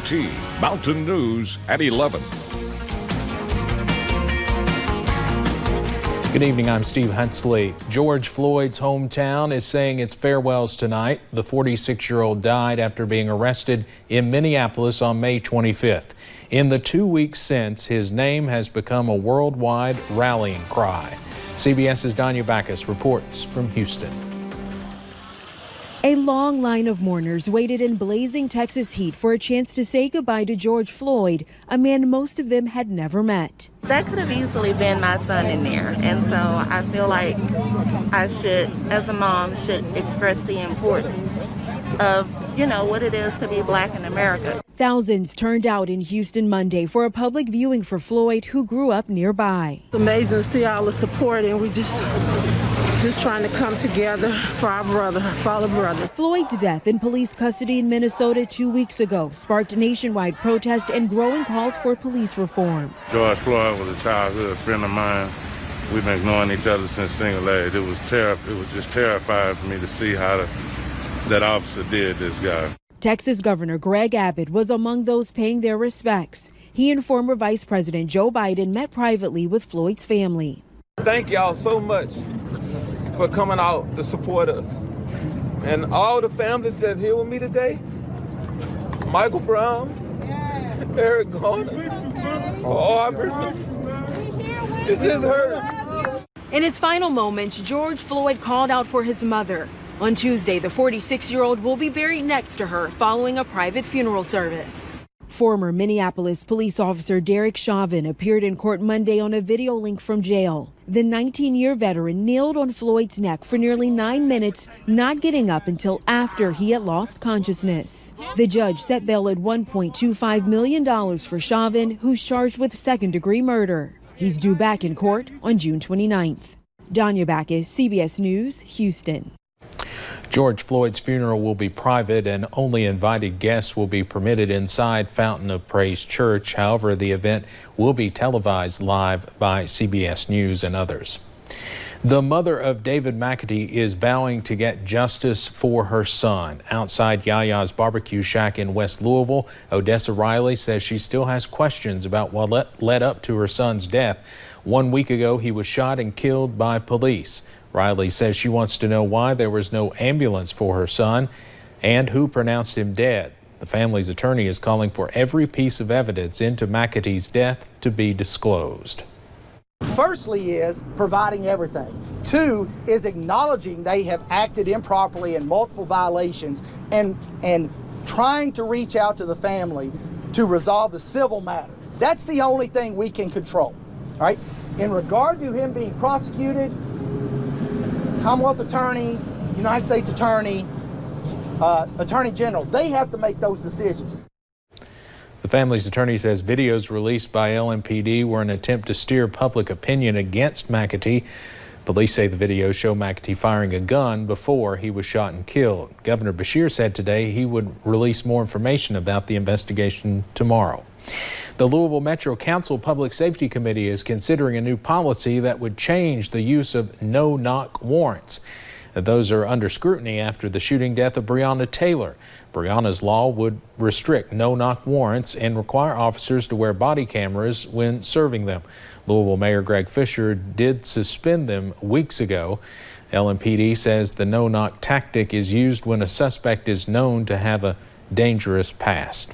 McAtee, Mountain News at 11. Good evening, I'm Steve Hensley. George Floyd's hometown is saying its farewells tonight. The 46-year-old died after being arrested in Minneapolis on May 25th. In the 2 weeks since, his name has become a worldwide rallying cry. CBS's Danya Backus reports from Houston. A long line of mourners waited in blazing Texas heat for a chance to say goodbye to George Floyd, a man most of them had never met. That could have easily been my son in there, and so I feel like I should, as a mom, should express the importance of, what it is to be black in America. Thousands turned out in Houston Monday for a public viewing for Floyd, who grew up nearby. It's amazing to see all the support, and we just trying to come together for our brother, for our brother. Floyd's death in police custody in Minnesota 2 weeks ago sparked nationwide protest and growing calls for police reform. George Floyd was a childhood friend of mine. We've been knowing each other since single age. It was just terrifying for me to see how that officer did this guy. Texas Governor Greg Abbott was among those paying their respects. He and former Vice President Joe Biden met privately with Floyd's family. Thank y'all so much for coming out to support us. And all the families that are here with me today, Michael Brown, Eric Garner, Aubrey, it just hurt. In his final moments, George Floyd called out for his mother. On Tuesday, the 46-year-old will be buried next to her following a private funeral service. Former Minneapolis police officer Derek Chauvin appeared in court Monday on a video link from jail. The 19-year veteran kneeled on Floyd's neck for nearly 9 minutes, not getting up until after he had lost consciousness. The judge set bail at $1.25 million for Chauvin, who's charged with second-degree murder. He's due back in court on June 29th. Danya Backus, CBS News, Houston. George Floyd's funeral will be private and only invited guests will be permitted inside Fountain of Praise Church. However, the event will be televised live by CBS News and others. The mother of David McAtee is vowing to get justice for her son. Outside Yaya's barbecue shack in West Louisville, Odessa Riley says she still has questions about what led up to her son's death. 1 week ago, he was shot and killed by police. Riley says she wants to know why there was no ambulance for her son and who pronounced him dead. The family's attorney is calling for every piece of evidence into McAtee's death to be disclosed. Firstly is providing everything. Two is acknowledging they have acted improperly in multiple violations and trying to reach out to the family to resolve the civil matter. That's the only thing we can control. All right. In regard to him being prosecuted, Commonwealth Attorney, United States Attorney, Attorney General, they have to make those decisions. The family's attorney says videos released by LMPD were an attempt to steer public opinion against McAtee. Police say the videos show McAtee firing a gun before he was shot and killed. Governor Beshear said today he would release more information about the investigation tomorrow. The Louisville Metro Council Public Safety Committee is considering a new policy that would change the use of no-knock warrants. Those are under scrutiny after the shooting death of Breonna Taylor. Breonna's law would restrict no-knock warrants and require officers to wear body cameras when serving them. Louisville Mayor Greg Fisher did suspend them weeks ago. LMPD says the no-knock tactic is used when a suspect is known to have a dangerous past.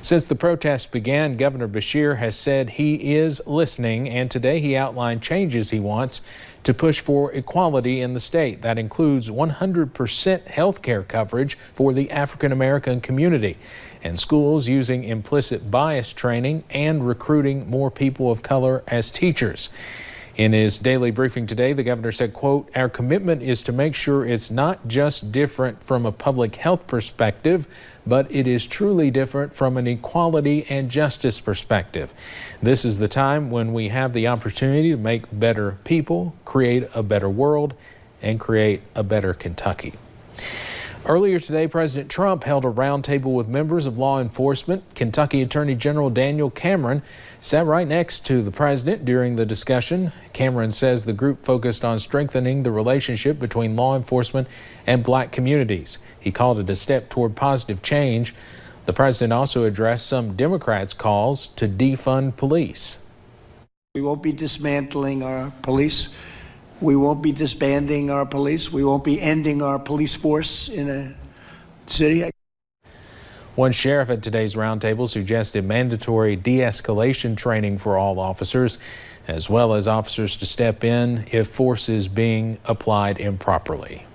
Since the protests began, Governor Beshear has said he is listening, and today he outlined changes he wants to push for equality in the state. That includes 100% health care coverage for the African American community, and schools using implicit bias training and recruiting more people of color as teachers. In his daily briefing today, the governor said, quote, "Our commitment is to make sure it's not just different from a public health perspective, but it is truly different from an equality and justice perspective. This is the time when we have the opportunity to make better people, create a better world, and create a better Kentucky." Earlier today, President Trump held a roundtable with members of law enforcement. Kentucky Attorney General Daniel Cameron sat right next to the president during the discussion. Cameron says the group focused on strengthening the relationship between law enforcement and black communities. He called it a step toward positive change. The president also addressed some Democrats' calls to defund police. We won't be dismantling our police. We won't be disbanding our police. We won't be ending our police force in a city. One sheriff at today's roundtable suggested mandatory de-escalation training for all officers, as well as officers to step in if force is being applied improperly.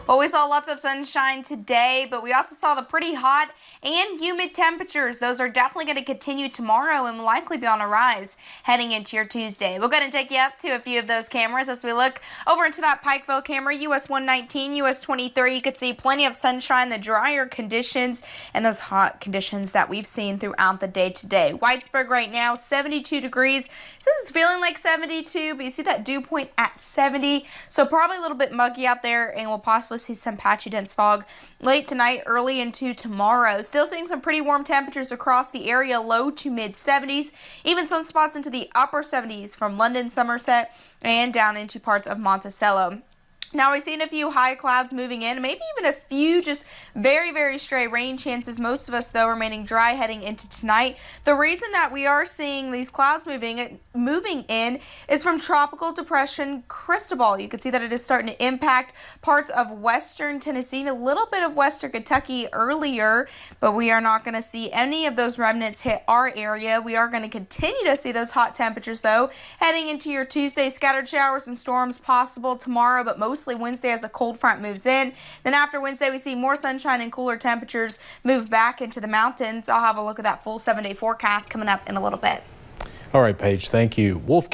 Well, we saw lots of sunshine today, but we also saw the pretty hot and humid temperatures. Those are definitely going to continue tomorrow and will likely be on a rise heading into your Tuesday. We'll go ahead and take you up to a few of those cameras as we look over into that Pikeville camera, US 119, US 23. You could see plenty of sunshine, the drier conditions, and those hot conditions that we've seen throughout the day today. Whitesburg right now, 72 degrees. It says it's feeling like 72, but you see that dew point at 70, so probably a little bit muggy out there, and we'll possibly see some patchy dense fog late tonight, early into tomorrow. Still seeing some pretty warm temperatures across the area, low to mid 70s, even some spots into the upper 70s from London, Somerset, and down into parts of Monticello. Now we've seen a few high clouds moving in, maybe even a few just very, very stray rain chances. Most of us, though, remaining dry heading into tonight. The reason that we are seeing these clouds moving in is from Tropical Depression Cristobal. You can see that it is starting to impact parts of western Tennessee and a little bit of western Kentucky earlier, but we are not going to see any of those remnants hit our area. We are going to continue to see those hot temperatures, though, heading into your Tuesday. Scattered showers and storms possible tomorrow, but mostly Wednesday as a cold front moves in. Then after Wednesday, we see more sunshine and cooler temperatures move back into the mountains. I'll have a look at that full 7-day forecast coming up in a little bit. All right, Paige, thank you. Wolf